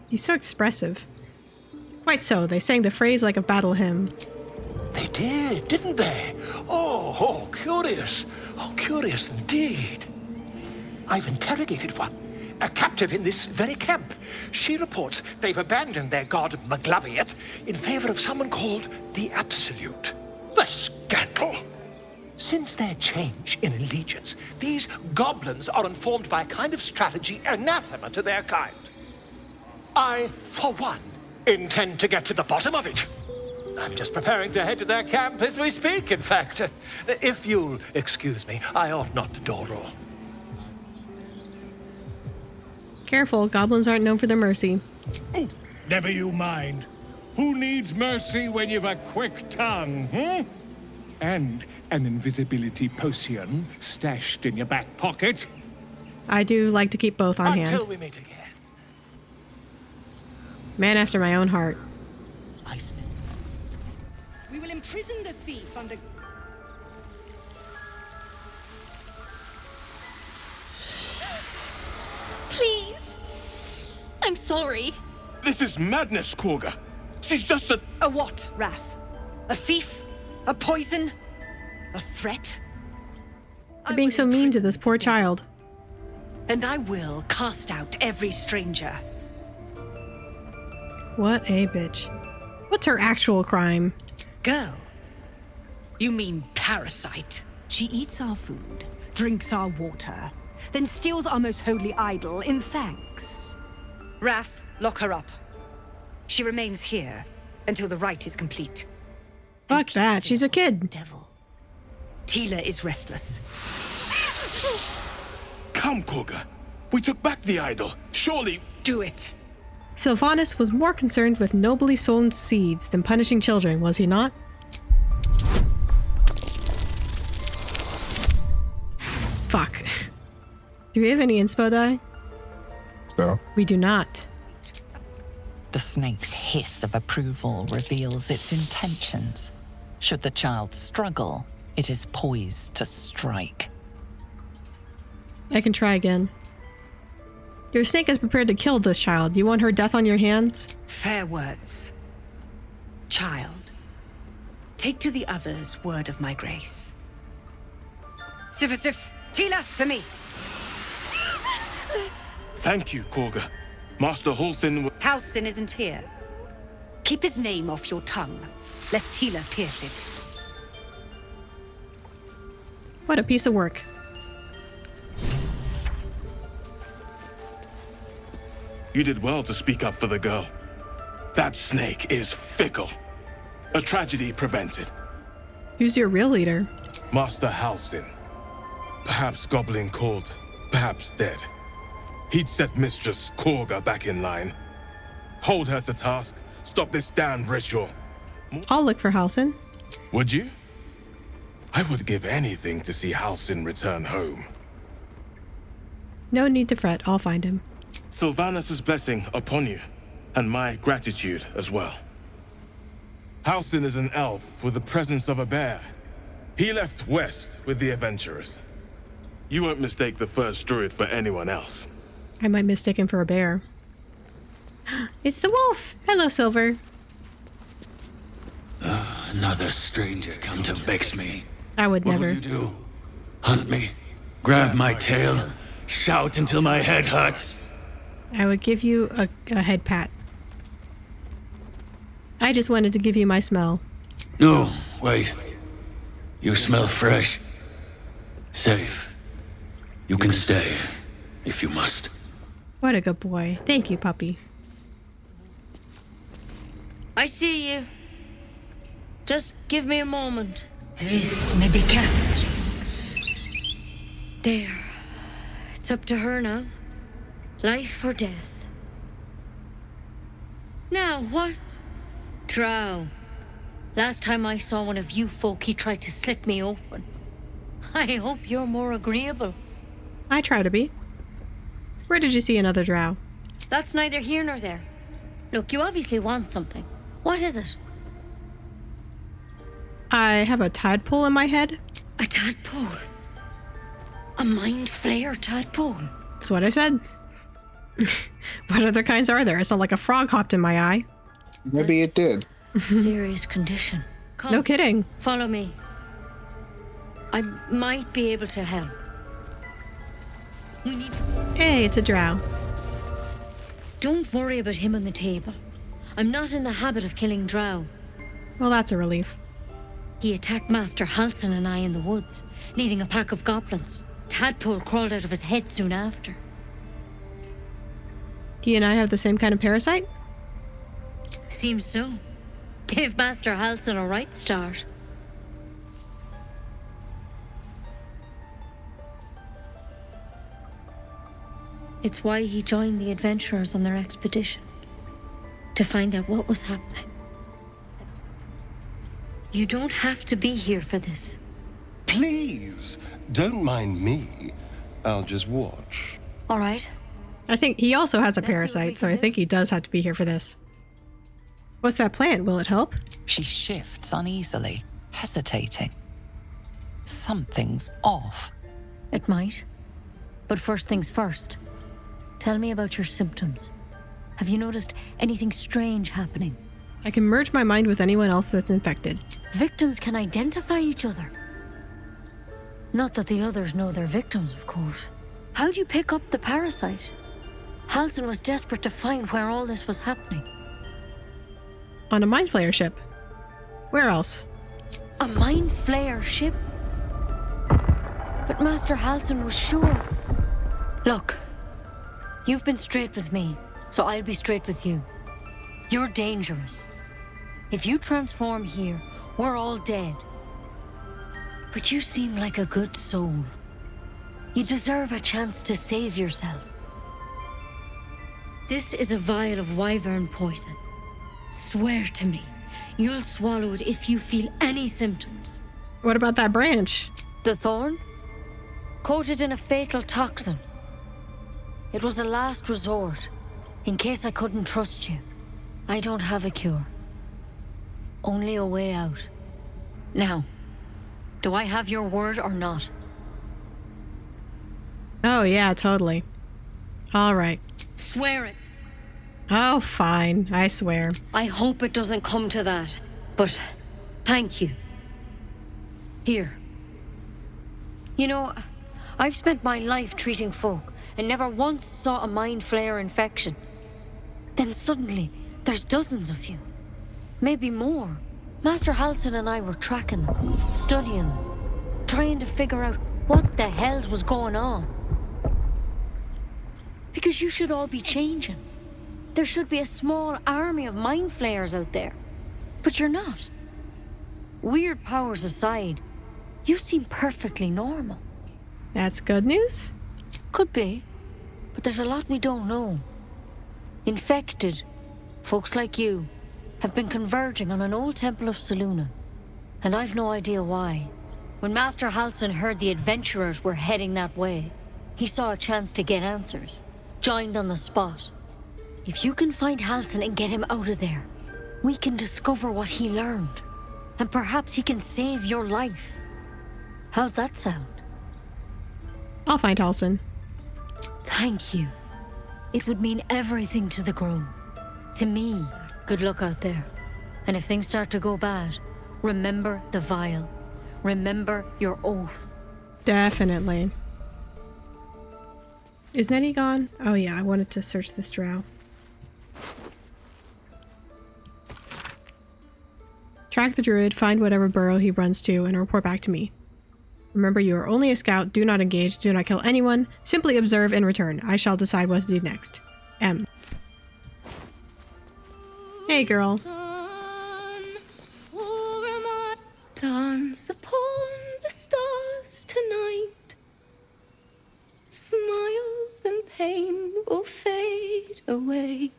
He's so expressive. Quite so. They sang the phrase like a battle hymn. They did, didn't they? Oh, curious. Oh, curious indeed. I've interrogated one, a captive in this very camp. She reports they've abandoned their god Maglabiet in favor of someone called the Absolute. The scandal! Since their change in allegiance, these goblins are informed by a kind of strategy anathema to their kind. I, for one, intend to get to the bottom of it. I'm just preparing to head to their camp as we speak, in fact. If you'll excuse me, I ought not to dawdle. Careful, goblins aren't known for their mercy. Oh, never you mind. Who needs mercy when you've a quick tongue, And an invisibility potion stashed in your back pocket. I do like to keep both on hand. Until we meet again. Man after my own heart. We will imprison the thief under... Please. I'm sorry. This is madness, Korga. She's just a... A what, Wrath? A thief? A poison? A threat? You're being so mean to this poor child. And I will cast out every stranger. What a bitch. What's her actual crime? Girl. You mean parasite. She eats our food, drinks our water, then steals our most holy idol in thanks. Wrath, lock her up. She remains here until the rite is complete. Fuck that, she's a kid. Devil. Tila is restless. Come, Korga. We took back the idol. Surely... Do it. Sylvanas was more concerned with nobly sown seeds than punishing children, was he not? Fuck. Do we have any inspo die? No. We do not. The snake's hiss of approval reveals its intentions. Should the child struggle, it is poised to strike. I can try again. Your snake is prepared to kill this child. You want her death on your hands? Fair words. Child, take to the others word of my grace. Sif, Tila, to me. Thank you, Korga. Master Halsin... Halsin isn't here. Keep his name off your tongue, lest Tila pierce it. What a piece of work. You did well to speak up for the girl. That snake is fickle. A tragedy prevented. Who's your real leader? Master Halsin. Perhaps goblin called, perhaps dead. He'd set Mistress Korga back in line. Hold her to task, stop this damned ritual. I'll look for Halsin. Would you? I would give anything to see Halsin return home. No need to fret, I'll find him. Sylvanas' blessing upon you, and my gratitude as well. Halsin is an elf with the presence of a bear. He left west with the adventurers. You won't mistake the first druid for anyone else. I might mistake him for a bear. It's the wolf! Hello, Silver. Another stranger come to vex me. I would What never. will you do? Hunt me? Grab my tail? Shout until my head hurts? I would give you a head pat. I just wanted to give you my smell. No, wait. You smell fresh. Safe. You can stay, if you must. What a good boy. Thank you, puppy. I see you. Just give me a moment. This may be kept. There. It's up to her now. Life or death. Now, what? Drow. Last time I saw one of you folk, he tried to slit me open. I hope you're more agreeable. I try to be. Where did you see another drow? That's neither here nor there. Look, you obviously want something. What is it? I have a tadpole in my head. A tadpole? A mind flayer tadpole? That's what I said. What other kinds are there? It's not like a frog hopped in my eye. Maybe it did. Serious condition. Come, No kidding. follow me. I might be able to help. We need to... Hey, it's a drow. Don't worry about him on the table. I'm not in the habit of killing drow. Well, that's a relief. He attacked Master Halsin and I in the woods, leading a pack of goblins. Tadpole crawled out of his head soon after. He and I have the same kind of parasite? Seems so. Gave Master Halsin a right start. It's why he joined the adventurers on their expedition. To find out what was happening. You don't have to be here for this. Please, don't mind me. I'll just watch. All right. I think he also has a parasite, so I think he does have to be here for this. What's that plant? Will it help? She shifts uneasily, hesitating. Something's off. It might. But first things first. Tell me about your symptoms. Have you noticed anything strange happening? I can merge my mind with anyone else that's infected. Victims can identify each other. Not that the others know they're victims, of course. How'd you pick up the parasite? Halsin was desperate to find where all this was happening. On a mind flayer ship. Where else? A mind flayer ship? But Master Halsin was sure. Look, you've been straight with me, so I'll be straight with you. You're dangerous. If you transform here, we're all dead. But you seem like a good soul. You deserve a chance to save yourself. This is a vial of wyvern poison. Swear to me, you'll swallow it if you feel any symptoms. What about that branch? The thorn? Coated in a fatal toxin. It was a last resort, in case I couldn't trust you. I don't have a cure. Only a way out. Now, do I have your word or not? Oh, yeah, totally. All right. Swear it. Oh, fine. I swear. I hope it doesn't come to that, but thank you. Here. You know, I've spent my life treating folk and never once saw a mind flayer infection. Then suddenly, there's dozens of you. Maybe more. Master Halsin and I were tracking them, studying them, trying to figure out what the hells was going on. Because you should all be changing. There should be a small army of mind flayers out there. But you're not. Weird powers aside, you seem perfectly normal. That's good news? Could be. But there's a lot we don't know. Infected, folks like you, have been converging on an old temple of Selûne. And I've no idea why. When Master Halsin heard the adventurers were heading that way, he saw a chance to get answers. Joined on the spot. If you can find Halsin and get him out of there, we can discover what he learned. And perhaps he can save your life. How's that sound? I'll find Halsin. Thank you. It would mean everything to the Grove. To me. Good luck out there. And if things start to go bad, remember the vial. Remember your oath. Definitely. Is Nettie gone? Oh yeah, I wanted to search this drow. Track the druid, find whatever burrow he runs to, and report back to me. Remember, you are only a scout. Do not engage. Do not kill anyone. Simply observe and return. I shall decide what to do next. M. Hey, girl. Dance upon the stars tonight. Smiles and pain will fade away.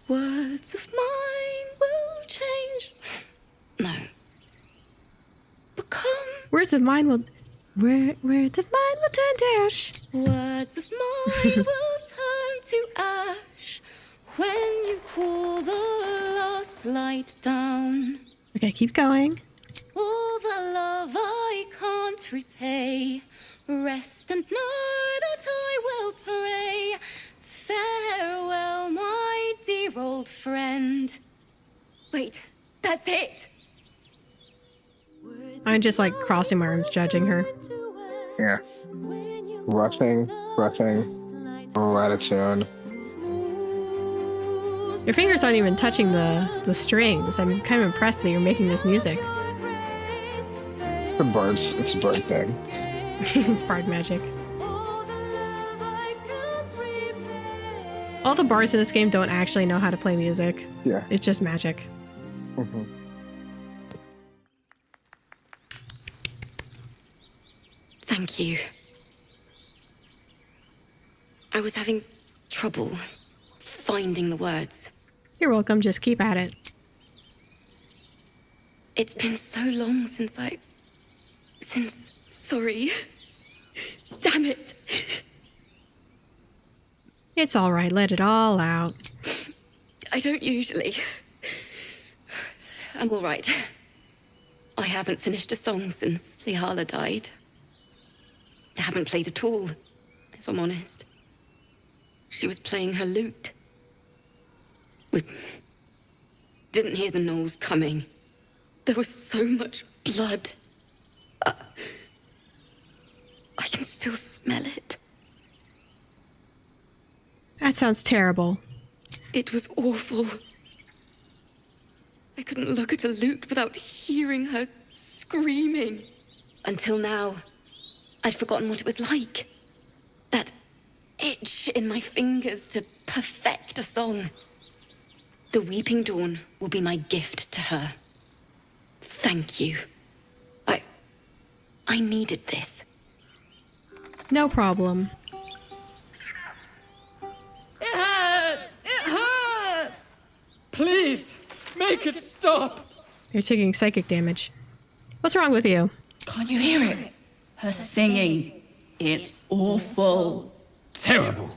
Words of mine will change. No. Become. Words of mine will turn to ash. Words of mine will turn to ash when you call the last light down. Okay, keep going. All the love I can't repay. Rest and know that I will pray. Farewell, my dear old friend. Wait, that's it. I'm just like crossing my arms, judging her. Yeah. Rushing, Ratatouille. Your fingers aren't even touching the strings. I'm kind of impressed that you're making this music. It's a bird thing. It's bard magic. All the bards in this game don't actually know how to play music. Yeah. It's just magic. Mm-hmm. Thank you. I was having trouble finding the words. You're welcome, just keep at it. It's been so long sorry. Damn it. It's alright, let it all out. I don't usually. I'm alright. I haven't finished a song since Lihala died. I haven't played at all, if I'm honest. She was playing her lute. We didn't hear the gnolls coming. There was so much blood. I can still smell it. That sounds terrible. It was awful. I couldn't look at a lute without hearing her screaming. Until now, I'd forgotten what it was like. That itch in my fingers to perfect a song. The Weeping Dawn will be my gift to her. Thank you. I needed this. No problem. It hurts! It hurts! Please, make it stop! You're taking psychic damage. What's wrong with you? Can't you hear it? Her singing. It's awful. Terrible.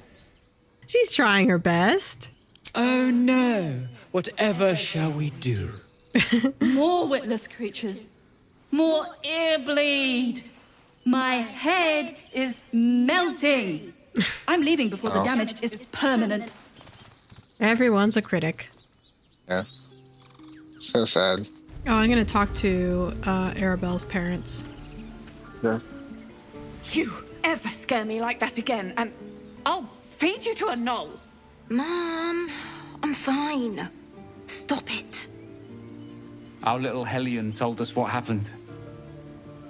She's trying her best. Oh no. Whatever shall we do? More witless creatures. More ear bleed. My head is melting. I'm leaving before the damage is permanent. Everyone's a critic. Yeah. So sad. Oh, I'm gonna talk to Arabelle's parents. Yeah. You ever scare me like that again, and I'll feed you to a gnoll. Mom, I'm fine. Stop it. Our little Hellion told us what happened.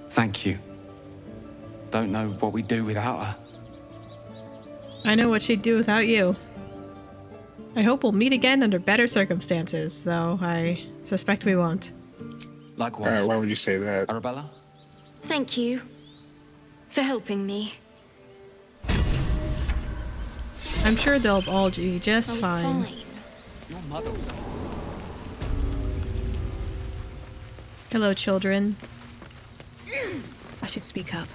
Thank you. Don't know what we'd do without her. I know what she'd do without you. I hope we'll meet again under better circumstances, though I suspect we won't. Likewise. Why would you say that? Arabella? Thank you for helping me. I'm sure they'll all be just fine. Your mother was... Hello, children. I should speak up.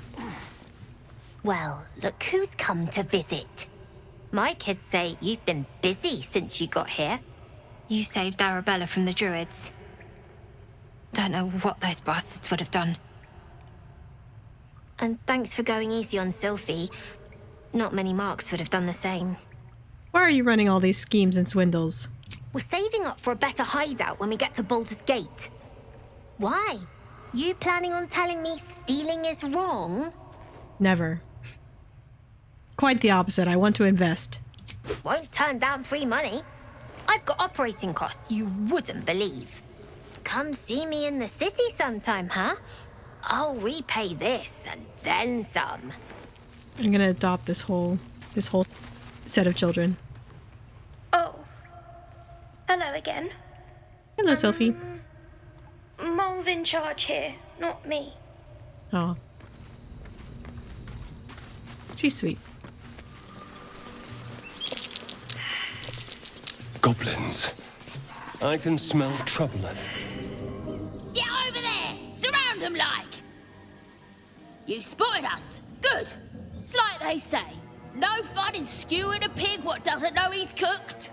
Well, look who's come to visit. My kids say you've been busy since you got here. You saved Arabella from the druids. Don't know what those bastards would have done. And thanks for going easy on Sylphie. Not many marks would have done the same. Why are you running all these schemes and swindles? We're saving up for a better hideout when we get to Baldur's Gate. Why? You planning on telling me stealing is wrong? Never. Quite the opposite. I want to invest. Won't turn down free money. I've got operating costs you wouldn't believe. Come see me in the city sometime, huh? I'll repay this and then some. I'm gonna adopt this whole set of children. Oh. Hello again. Hello, Sophie. Mole's in charge here, not me. Oh. She's sweet. Goblins. I can smell trouble. Get over there! Surround them like! You spotted us. Good. It's like they say. No fun in skewing a pig what doesn't know he's cooked.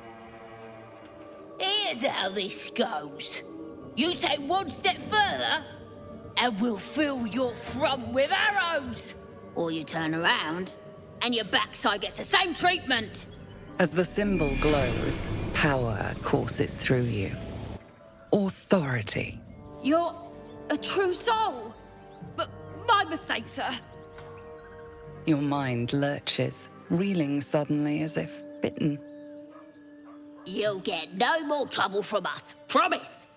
Here's how this goes. You take one step further, and we'll fill your front with arrows. Or you turn around, and your backside gets the same treatment. As the symbol glows, power courses through you. Authority. You're a true soul. But my mistake, sir. Your mind lurches, reeling suddenly as if bitten. You'll get no more trouble from us. Promise.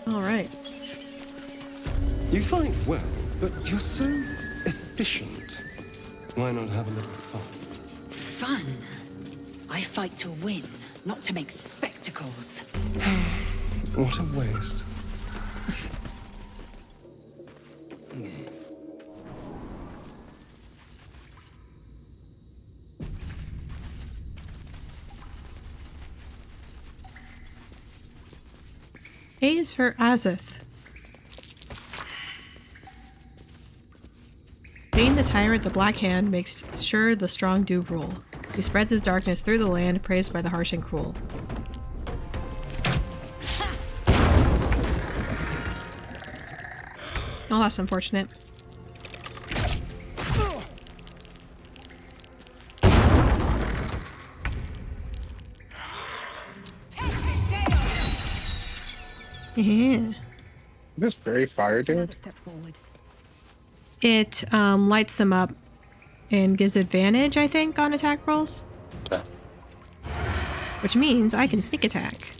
All right. You fight well, but you're so efficient. Why not have a little fun? Fun? I fight to win, not to make spectacles. What a waste. A is for Azith. Bane the tyrant, the Black Hand, makes sure the strong do rule. He spreads his darkness through the land, praised by the harsh and cruel. Oh, that's unfortunate. Yeah. This very fire, dude. Step forward. It lights them up and gives advantage, I think, on attack rolls. Okay. Which means I can sneak attack.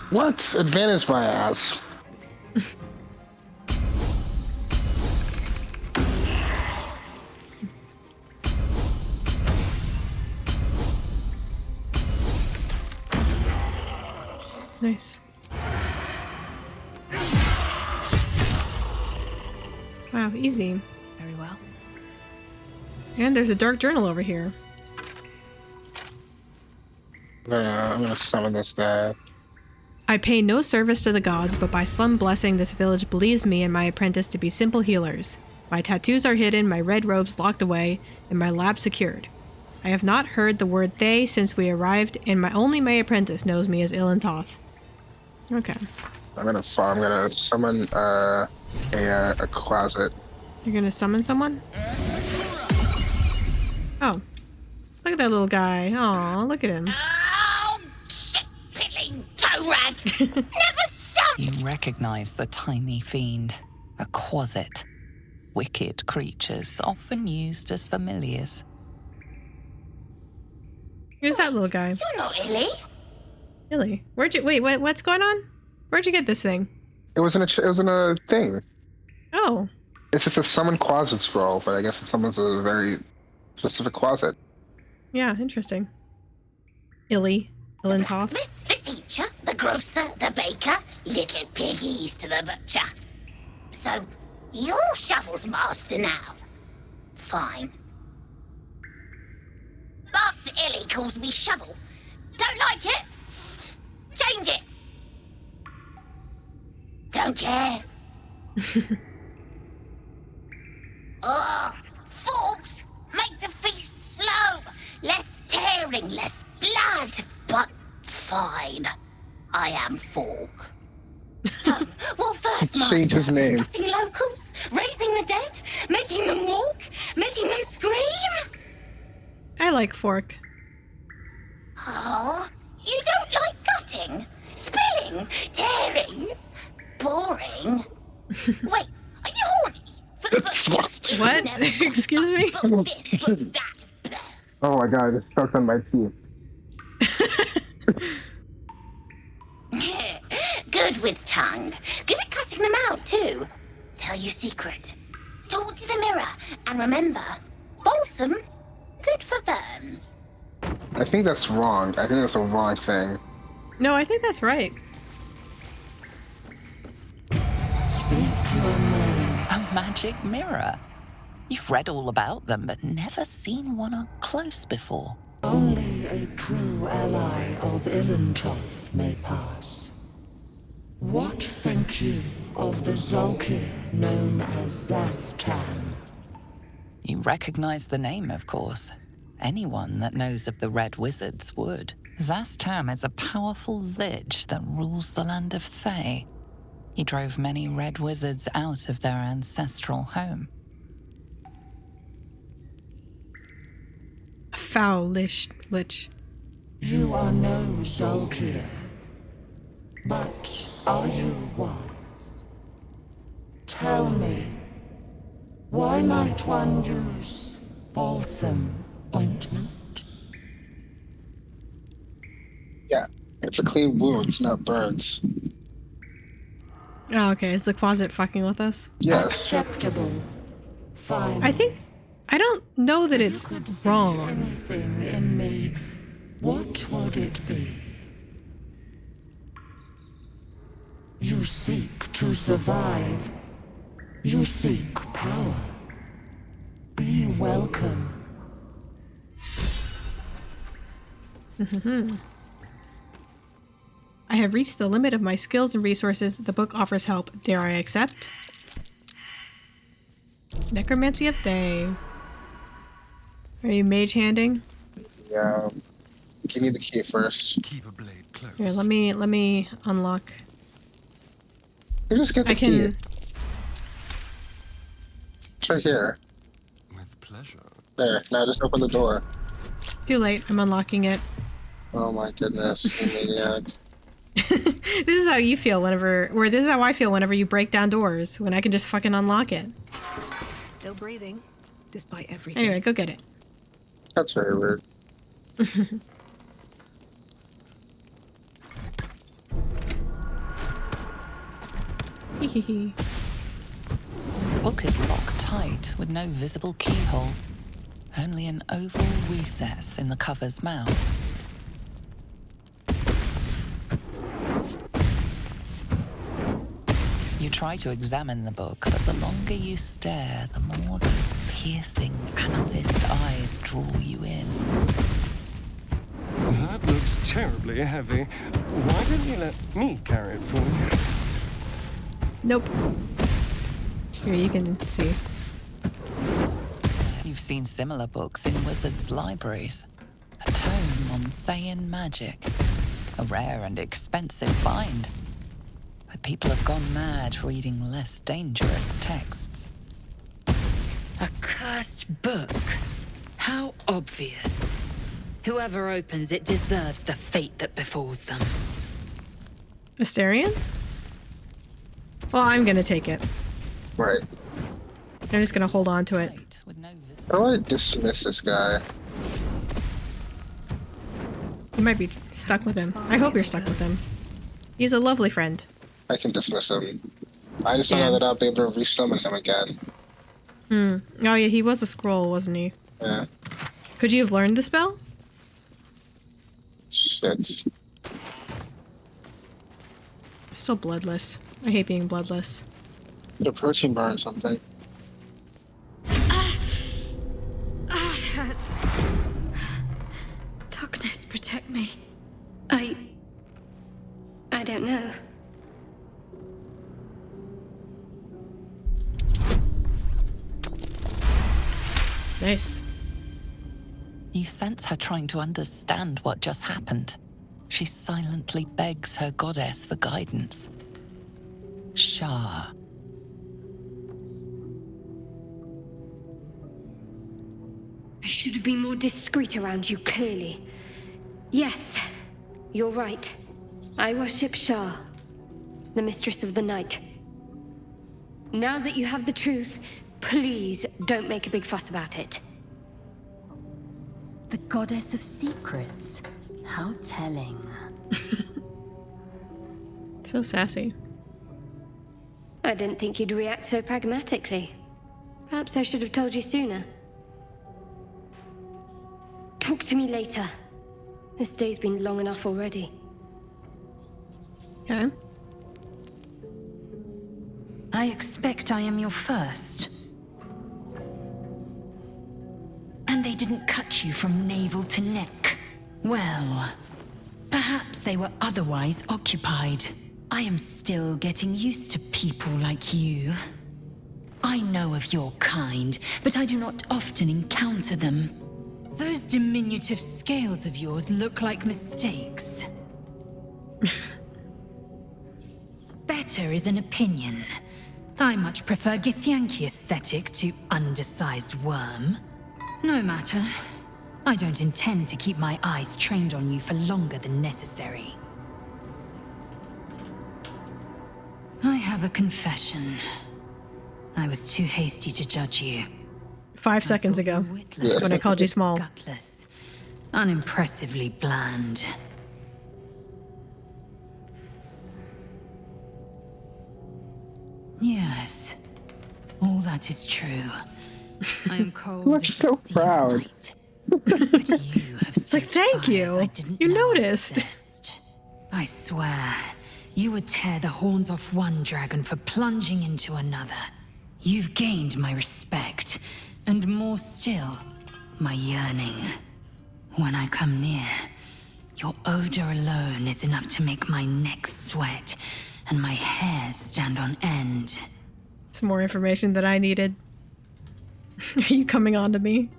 What? Advantage my ass. Nice. Wow, easy. Very well. And there's a dark journal over here. I'm gonna summon this guy. I pay no service to the gods, but by some blessing this village believes me and my apprentice to be simple healers. My tattoos are hidden, my red robes locked away, and my lab secured. I have not heard the word they since we arrived, and only my apprentice knows me as Ilantoth. Okay. I'm gonna summon a closet. You're gonna summon someone? Oh. Look at that little guy. Aw, look at him. Oh, shit-pilling toe rag! Never saw. You recognize the tiny fiend, a quasit. Wicked creatures, often used as familiars. Who's that little guy? You're not Illy. Illy? What's going on? Where'd you get this thing? It was in a thing. Oh. It's just a summon closet scroll, but I guess it summons a very specific closet. Yeah, interesting. Illy. Ilantoth. The teacher, the grocer, the baker, little piggies to the butcher. So, you're Shovel's master now. Fine. Master Illy calls me Shovel. Don't like it? Change it. Don't care. Forks make the feast slow. Less tearing, less blood. But fine. I am Fork. So, what first, Let's change his name. Cutting locals, raising the dead, making them walk, making them scream? I like Fork. Oh, you don't like cutting, spilling, tearing, boring. Wait, are you horny? For the book? What? Excuse me? Book this, book that. Oh my god, I just choked on my teeth. Good with tongue. Good at cutting them out, too. Tell you secret. Talk to the mirror. And remember, balsam, good for burns. I think that's wrong. I think that's a wrong thing. No, I think that's right. A magic mirror. You've read all about them, but never seen one up close before. Only a true ally of Ilantoth may pass. What think you of the Zolkir known as Zastan. You recognize the name, of course. Anyone that knows of the Red Wizards would. Zastam is a powerful lich that rules the land of Thay. He drove many Red Wizards out of their ancestral home. A foul lich. You are no Zolkir, but are you wise? Tell me, why might one use balsam ointment? Yeah, it's a clean wound, it's not burns. Oh, okay. Is the closet fucking with us? Yes. Acceptable. Fine. I don't know that it's wrong. Anything in me, what would it be? You seek to survive. You seek power. Be welcome. I have reached the limit of my skills and resources. The book offers help. Dare I accept? Necromancy of Thay. Are you mage handing? Yeah. Give me the key first. Keep a blade close. Here, let me unlock. You just get the key. It's right here. With pleasure. There. Now just open the door. Too late. I'm unlocking it. Oh my goodness, you maniac. This is how you feel this is how I feel whenever you break down doors, when I can just fucking unlock it. Still breathing, despite everything. Anyway, go get it. That's very weird. Hehehe. The book is locked tight with no visible keyhole. Only an oval recess in the cover's mouth. You try to examine the book, but the longer you stare, the more those piercing amethyst eyes draw you in. That looks terribly heavy. Why don't you let me carry it for you? Nope. Here, you can see. You've seen similar books in wizards' libraries. A tome on Thayan magic. A rare and expensive find. But people have gone mad reading less dangerous texts. A cursed book? How obvious. Whoever opens it deserves the fate that befalls them. Astarion? Well, I'm gonna take it. Right. I'm just gonna hold on to it. How do I dismiss this guy? You might be stuck with him. I hope you're stuck with him. He's a lovely friend. I can dismiss him. I just don't know that I'll be able to resummon him again. Oh yeah, he was a scroll, wasn't he? Yeah. Could you have learned the spell? Shit. Still bloodless. I hate being bloodless. Get a protein bar or something. It hurts. Darkness, protect me. I don't know. Nice. You sense her trying to understand what just happened. She silently begs her goddess for guidance. Shah. I should have been more discreet around you, clearly. Yes, you're right. I worship Shah, the mistress of the night. Now that you have the truth, please don't make a big fuss about it. The goddess of secrets. How telling. So sassy. I didn't think you'd react so pragmatically. Perhaps I should have told you sooner. Talk to me later. This day's been long enough already. Okay. I expect I am your first. And they didn't cut you from navel to neck. Well, perhaps they were otherwise occupied. I am still getting used to people like you. I know of your kind, but I do not often encounter them. Those diminutive scales of yours look like mistakes. Better is an opinion. I much prefer Githyanki aesthetic to undersized worm. No matter. I don't intend to keep my eyes trained on you for longer than necessary. I have a confession. I was too hasty to judge you. 5 seconds ago, when I called you small. Gutless, unimpressively bland. Yes, all that is true. I am cold. You look so proud. But you have It's like, thank you. You noticed. I swear, you would tear the horns off one dragon for plunging into another. You've gained my respect, and more still, my yearning. When I come near, your odor alone is enough to make my neck sweat and my hairs stand on end. It's more information than I needed. Are you coming on to me?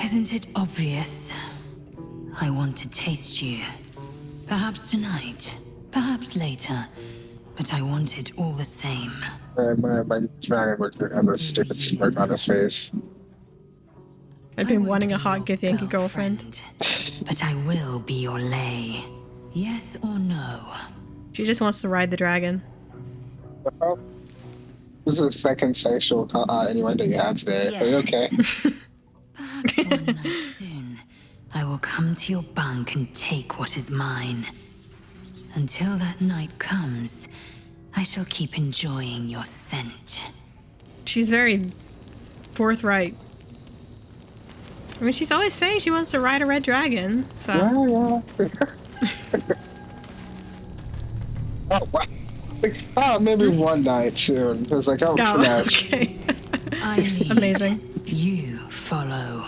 Isn't it obvious? I want to taste you. Perhaps tonight, perhaps later, but I want it all the same. My dragon would have a stupid smirk on his face. I've been wanting a hot Githyanki girlfriend. But I will be your lay. Yes or no? She just wants to ride the dragon. Well, this is the second sexual innuendo you had today. Yes. Are you okay? Perhaps one night soon, I will come to your bunk and take what is mine. Until that night comes, I shall keep enjoying your scent. She's very forthright. I mean, she's always saying she wants to ride a red dragon, so... Yeah. Oh, wow. Oh, maybe one night soon. It's like, oh, okay. I lead. Amazing. You follow.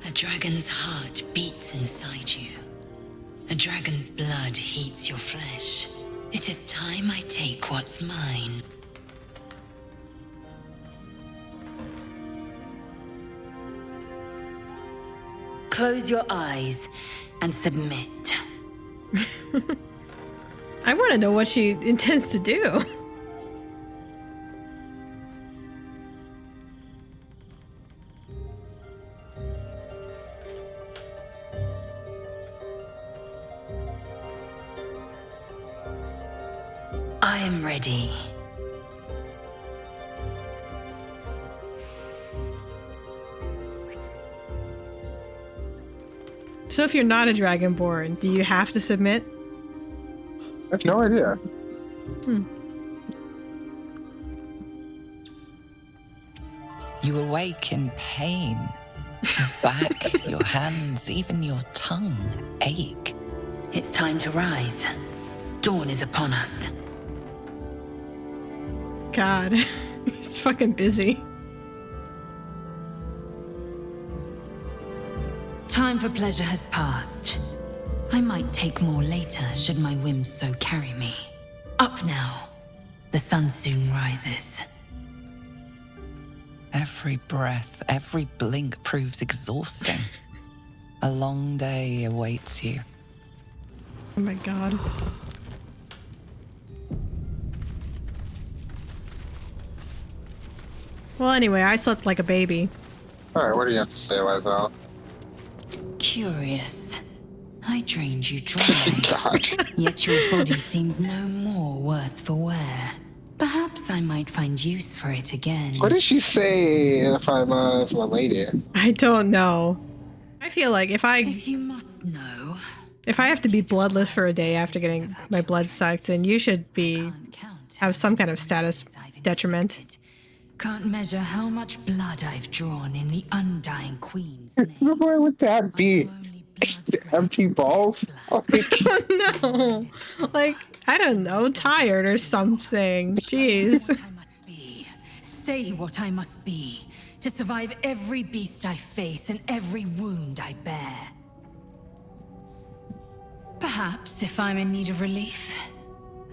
A dragon's heart beats inside you. A dragon's blood heats your flesh. It is time I take what's mine. Close your eyes and submit. I want to know what she intends to do. I am ready. So if you're not a dragonborn, do you have to submit? I have no idea. You awake in pain. Your back, your hands, even your tongue ache. It's time to rise. Dawn is upon us. God, he's fucking busy. Time for pleasure has passed. I might take more later should my whims so carry me. Up now. The sun soon rises. Every breath, every blink proves exhausting. A long day awaits you. Oh my god. Well, anyway, I slept like a baby. Alright, what do you have to say, Lizelle? Curious. I drained you dry. Yet your body seems no more worse for wear. Perhaps I might find use for it again. What did she say if I'm a lady? I don't know. I feel like if you must know. If I have to be bloodless for a day after getting my blood sucked, then you should have some kind of status detriment. Can't measure how much blood I've drawn in the undying queen's Where would that be? Empty balls? No. Like, I don't know, tired or something. Jeez. Say what I must be to survive every beast I face and every wound I bear. Perhaps if I'm in need of relief.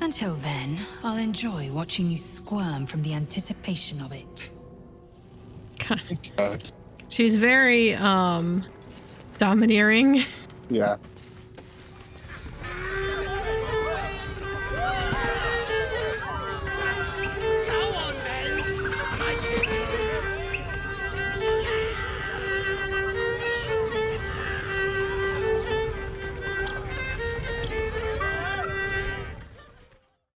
Until then, I'll enjoy watching you squirm from the anticipation of it. God. She's very domineering. Yeah.